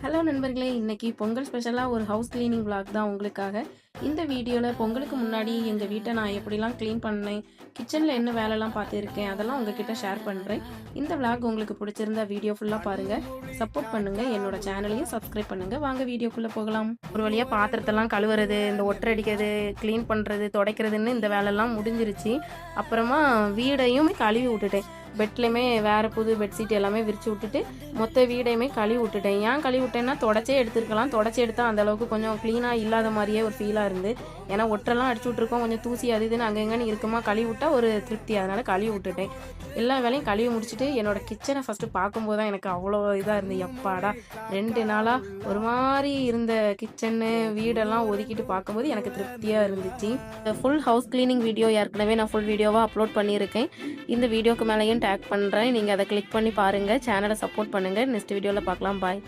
Hello நண்பர்களே, இன்னைக்கு பொங்கல் ஸ்பெஷலாக ஒரு ஹவுஸ் கிளீனிங் vlog தான் உங்களுக்காக. இந்த வீடியோவில் பொங்கலுக்கு முன்னாடி எங்கள் வீட்டை நான் எப்படிலாம் க்ளீன் பண்ணேன், கிச்சனில் என்ன வேலைலாம் பார்த்துருக்கேன், அதெல்லாம் உங்ககிட்ட ஷேர் பண்ணுறேன். இந்த vlog உங்களுக்கு பிடிச்சிருந்தா வீடியோ ஃபுல்லாக பாருங்கள், சப்போர்ட் பண்ணுங்கள், என்னோட சேனலையும் சப்ஸ்கிரைப் பண்ணுங்கள். வாங்க வீடியோக்குள்ளே போகலாம். ஒரு வழியாக பாத்திரத்தெல்லாம் கழுவுறது, இந்த ஒட்டரை அடிக்கிறது, க்ளீன் பண்ணுறது, துடைக்கிறதுன்னு இந்த வேலைலாம் முடிஞ்சிருச்சு. அப்புறமா வீடையும் கழுவி விட்டுட்டேன். பெட்லேயுமே வேறு புது பெட்ஷீட் எல்லாமே விரித்து விட்டுட்டு மொத்த வீடையுமே கழுவி விட்டுட்டேன். ஏன் கழுவி விட்டேன்னா தொடச்சே எடுத்துருக்கலாம். தொடச்சி எடுத்தால் அந்தளவுக்கு கொஞ்சம் க்ளீனாக இல்லாத மாதிரியே ஒரு ஃபீலாக இருந்து, ஏன்னா ஒட்டரெல்லாம் அடிச்சு விட்ருக்கோம், கொஞ்சம் தூசி அது இதுன்னு அங்கங்கன்னு இருக்குமா, கழுவி விட்டால் ஒரு திருப்தி, அதனால் கழுவி விட்டுட்டேன். எல்லா வேலையும் கழுவி முடிச்சுட்டு என்னோடய கிச்சனை ஃபஸ்ட்டு பார்க்கும்போது தான் எனக்கு அவ்வளோ இதாக இருந்து, எப்பாடா 2 நாளாக ஒரு மாதிரி இருந்த கிச்சனு வீடெல்லாம் ஒதுக்கிட்டு பார்க்கும்போது எனக்கு திருப்தியாக இருந்துச்சு. ஃபுல் ஹவுஸ் க்ளீனிங் வீடியோ ஏற்கனவே நான் ஃபுல் வீடியோவாக அப்லோட் பண்ணியிருக்கேன். இந்த வீடியோக்கு மேலேயும் டேக் பண்ணுறேன், நீங்கள் அதை கிளிக் பண்ணி பாருங்கள், சேனலை சப்போர்ட் பண்ணுங்கள். நெக்ஸ்ட் வீடியோவில் பார்க்கலாம். பாய்.